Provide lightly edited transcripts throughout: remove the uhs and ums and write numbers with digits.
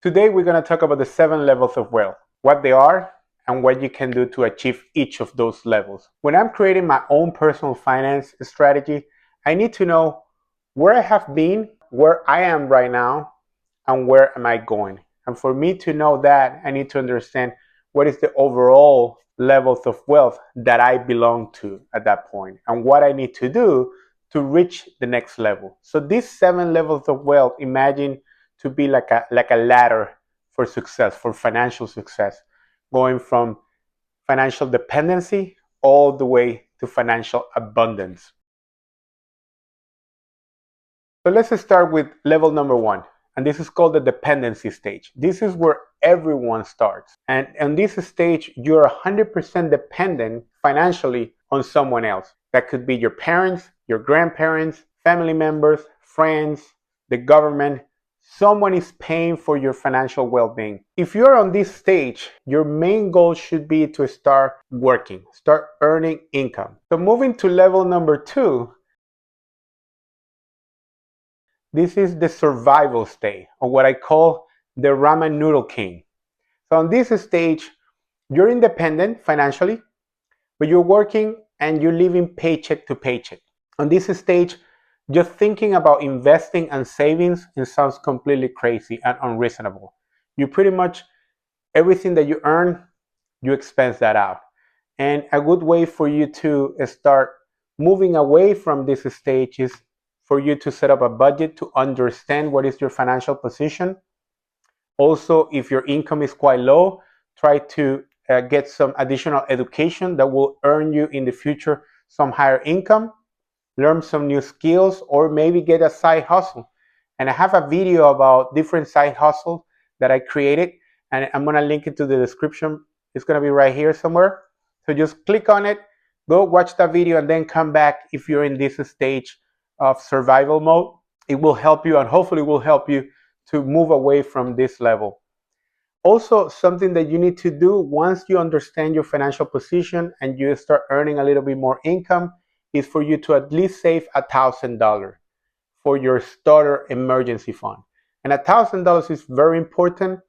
Today, we're going to talk about the 7 levels of wealth, what they are, and what you can do to achieve each of those levels. When I'm creating my own personal finance strategy, I need to know where I have been, where I am right now, and where am I going. And for me to know that, I need to understand what is the overall levels of wealth that I belong to at that point, and what I need to do to reach the next level. So these 7 levels of wealth, imagine to be like a ladder for success, for financial success, going from financial dependency all the way to financial abundance. So let's start with level number 1, and this is called the dependency stage. This is where everyone starts, and on this stage you're 100% dependent financially on someone else. That could be your parents, your grandparents, family members, friends, the government. Someone is paying for your financial well-being. If you're on this stage, your main goal should be to start working, start earning income. So moving to level number 2, this is the survival state, or what I call the ramen noodle king. So on this stage, you're independent financially, but you're working and you're living paycheck to paycheck. On this stage, just thinking about investing and savings, it sounds completely crazy and unreasonable. You pretty much, everything that you earn, you expense that out. And a good way for you to start moving away from this stage is for you to set up a budget to understand what is your financial position. Also, if your income is quite low, try to get some additional education that will earn you in the future some higher income. Learn some new skills, or maybe get a side hustle. And I have a video about different side hustles that I created, and I'm going to link it to the description. It's going to be right here somewhere. So just click on it, go watch that video, and then come back if you're in this stage of survival mode. It will help you, and hopefully will help you to move away from this level. Also, something that you need to do once you understand your financial position and you start earning a little bit more income is for you to at least save $1,000 for your starter emergency fund. And $1,000 is very important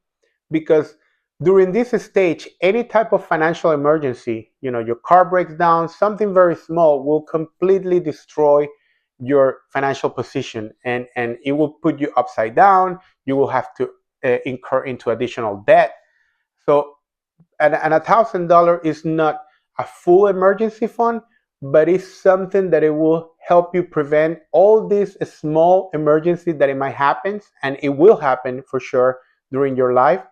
because during this stage, any type of financial emergency, your car breaks down, something very small will completely destroy your financial position, and it will put you upside down. You will have to incur into additional debt. So, and $1,000 is not a full emergency fund, but it's something that it will help you prevent all these small emergencies that it might happen, and it will happen for sure during your life,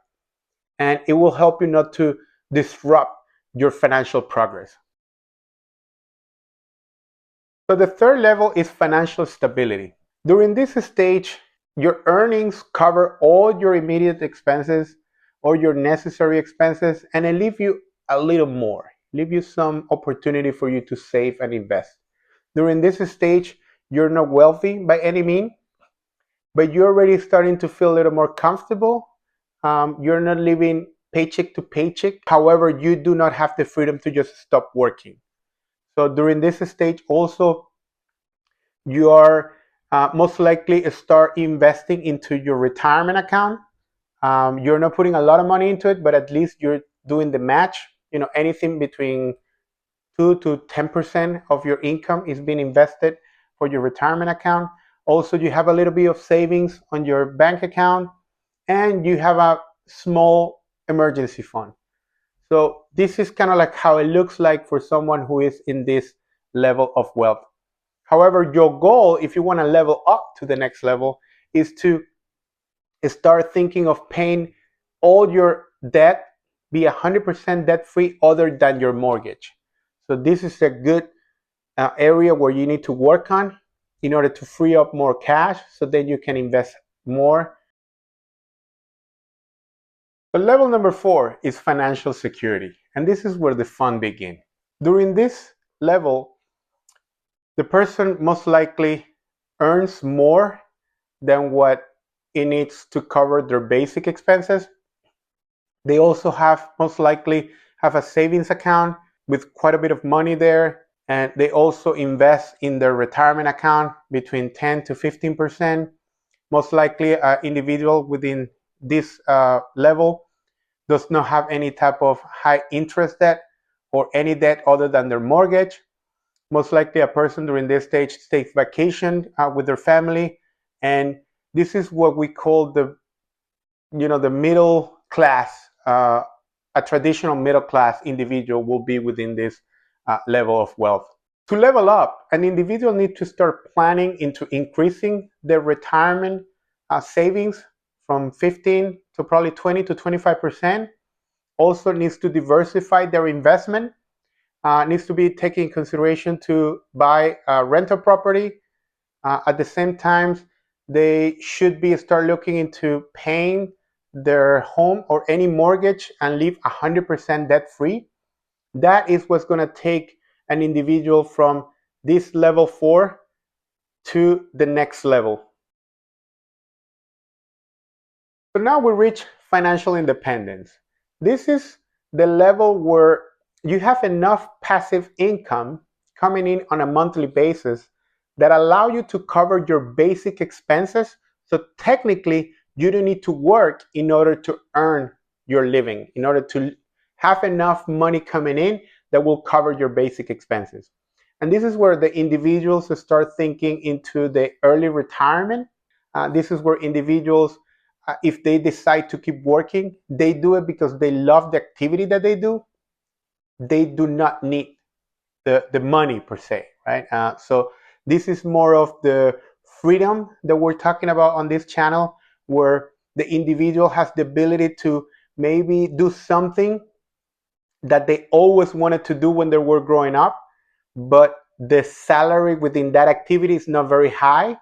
and it will help you not to disrupt your financial progress. So the third level is financial stability. During this stage, your earnings cover all your immediate expenses or your necessary expenses, and it leave you a little more, leave you some opportunity for you to save and invest. During this stage, you're not wealthy by any means, but you're already starting to feel a little more comfortable. You're not living paycheck to paycheck. However, you do not have the freedom to just stop working. So during this stage also, you are most likely start investing into your retirement account. You're not putting a lot of money into it, but at least you're doing the match. Anything between 2 to 10% of your income is being invested for your retirement account. Also, you have a little bit of savings on your bank account, and you have a small emergency fund. So this is kind of like how it looks like for someone who is in this level of wealth. However, your goal, if you want to level up to the next level, is to start thinking of paying all your debt, be 100% debt free other than your mortgage. So this is a good area where you need to work on in order to free up more cash so then you can invest more. But level number 4 is financial security, and this is where the fun begins. During this level, the person most likely earns more than what it needs to cover their basic expenses. They also most likely have a savings account with quite a bit of money there, and they also invest in their retirement account between 10 to 15%. Most likely an individual within this level does not have any type of high interest debt or any debt other than their mortgage. Most likely a person during this stage takes vacation with their family, and this is what we call the middle class. A traditional middle class individual will be within this level of wealth. To level up, an individual needs to start planning into increasing their retirement savings from 15 to probably 20 to 25%. Also needs to diversify their investment. Needs to be taken in consideration to buy a rental property. At the same time, they should be start looking into paying their home or any mortgage and live 100% debt free. That is what's going to take an individual from this level 4 to the next level. So now we reach financial independence. This is the level where you have enough passive income coming in on a monthly basis that allow you to cover your basic expenses. So technically, you don't need to work in order to earn your living, in order to have enough money coming in that will cover your basic expenses. And this is where the individuals start thinking into the early retirement. This is where individuals, if they decide to keep working, they do it because they love the activity that they do. They do not need the money per se, right? So this is more of the freedom that we're talking about on this channel, where the individual has the ability to maybe do something that they always wanted to do when they were growing up, but the salary within that activity is not very high.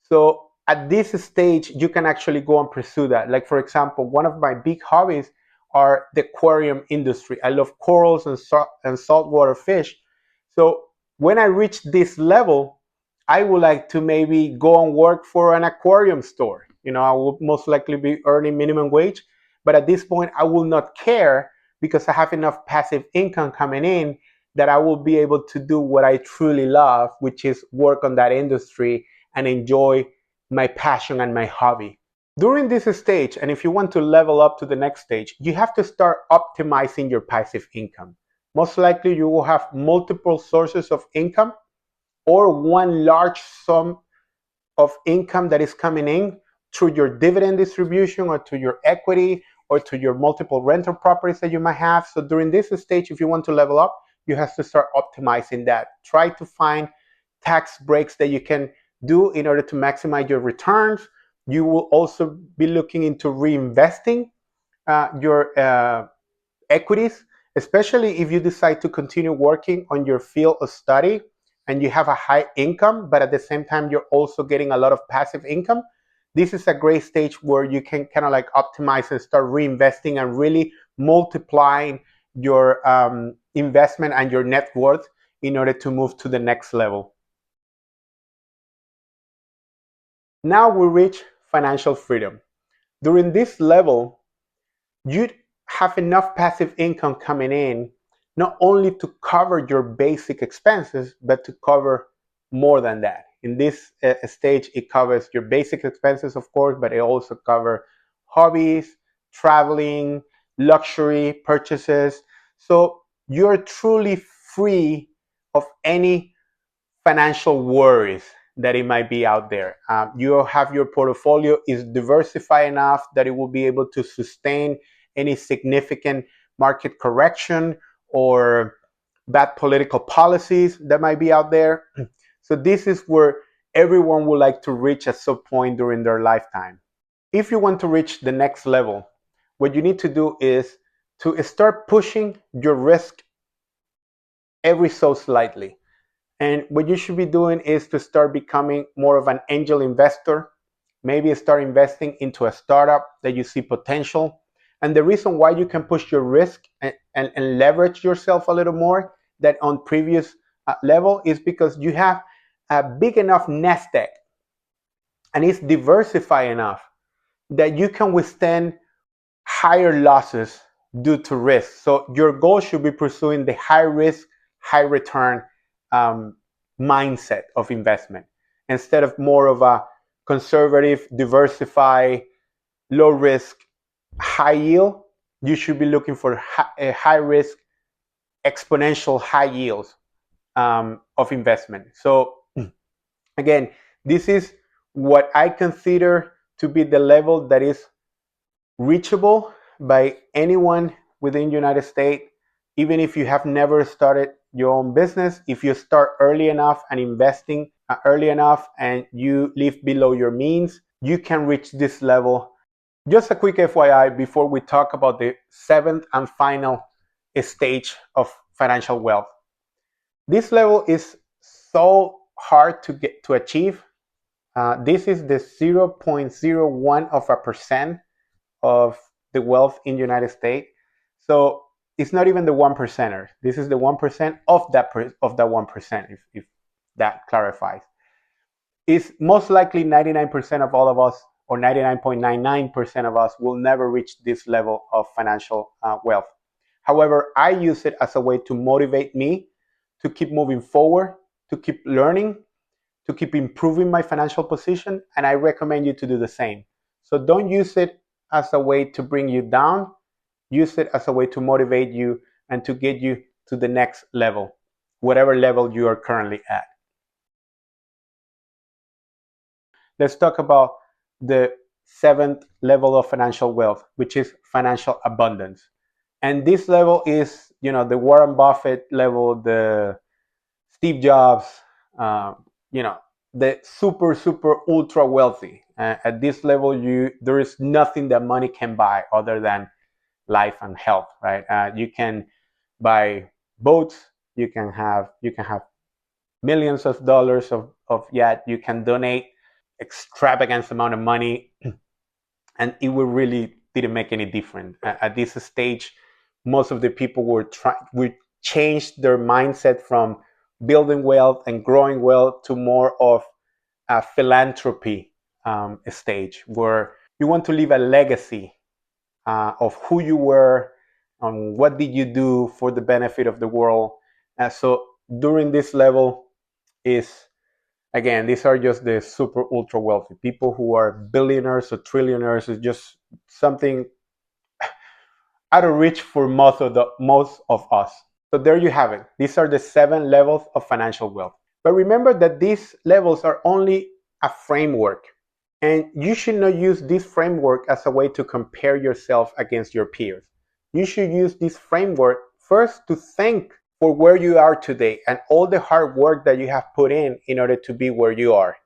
So at this stage, you can actually go and pursue that. Like, for example, one of my big hobbies are the aquarium industry. I love corals and saltwater fish. So when I reach this level, I would like to maybe go and work for an aquarium store. I will most likely be earning minimum wage, but at this point, I will not care because I have enough passive income coming in that I will be able to do what I truly love, which is work on that industry and enjoy my passion and my hobby. During this stage, and if you want to level up to the next stage, you have to start optimizing your passive income. Most likely, you will have multiple sources of income or one large sum of income that is coming in through your dividend distribution or to your equity or to your multiple rental properties that you might have. So during this stage, if you want to level up, you have to start optimizing that. Try to find tax breaks that you can do in order to maximize your returns. You will also be looking into reinvesting your equities, especially if you decide to continue working on your field of study and you have a high income, but at the same time, you're also getting a lot of passive income. This is a great stage where you can kind of like optimize and start reinvesting and really multiplying your investment and your net worth in order to move to the next level. Now we reach financial freedom. During this level, you have enough passive income coming in not only to cover your basic expenses, but to cover more than that. In this stage, it covers your basic expenses, of course, but it also covers hobbies, traveling, luxury purchases. So you're truly free of any financial worries that it might be out there. You have your portfolio is diversified enough that it will be able to sustain any significant market correction or bad political policies that might be out there. So this is where everyone would like to reach at some point during their lifetime. If you want to reach the next level, what you need to do is to start pushing your risk every so slightly. And what you should be doing is to start becoming more of an angel investor. Maybe start investing into a startup that you see potential. And the reason why you can push your risk and leverage yourself a little more than on previous level is because you have a big enough nest egg and it's diversified enough that you can withstand higher losses due to risk. So your goal should be pursuing the high risk, high return mindset of investment instead of more of a conservative, diversify, low risk, high yield, you should be looking for high risk, exponential high yields of investment. So again, this is what I consider to be the level that is reachable by anyone within the United States, even if you have never started your own business. If you start early enough and investing early enough and you live below your means, you can reach this level. Just a quick FYI before we talk about the seventh and final stage of financial wealth. This level is so hard to get to achieve. This is the 0.01 of a percent of the wealth in the United States. So it's not even the one percenter. This is the 1% of that 1%. If that clarifies, it's most likely 99% of all of us, or 99.99% of us, will never reach this level of financial wealth. However, I use it as a way to motivate me to keep moving forward, to keep learning, to keep improving my financial position, and I recommend you to do the same. So don't use it as a way to bring you down. Use it as a way to motivate you and to get you to the next level, whatever level you are currently at. Let's talk about the seventh level of financial wealth, which is financial abundance. And this level is, the Warren Buffett level, the Steve Jobs, uh, you know, the super, super ultra wealthy. At this level, there is nothing that money can buy other than life and health, right? You can buy boats, you can have millions of dollars of yacht, you can donate extravagant amount of money, and it will really didn't make any difference. At this stage, most of the people would change their mindset from building wealth and growing wealth to more of a philanthropy stage, where you want to leave a legacy of who you were, what did you do for the benefit of the world. So during this level is, again, these are just the super ultra wealthy people who are billionaires or trillionaires. Is just something out of reach for most of us. So there you have it. These are the 7 levels of financial wealth. But remember that these levels are only a framework, and you should not use this framework as a way to compare yourself against your peers. You should use this framework first to thank for where you are today and all the hard work that you have put in order to be where you are.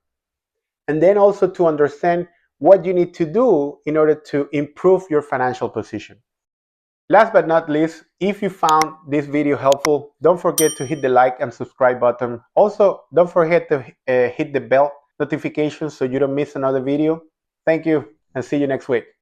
And then also to understand what you need to do in order to improve your financial position. Last but not least, if you found this video helpful, don't forget to hit the like and subscribe button. Also, don't forget to hit the bell notification so you don't miss another video. Thank you, and see you next week.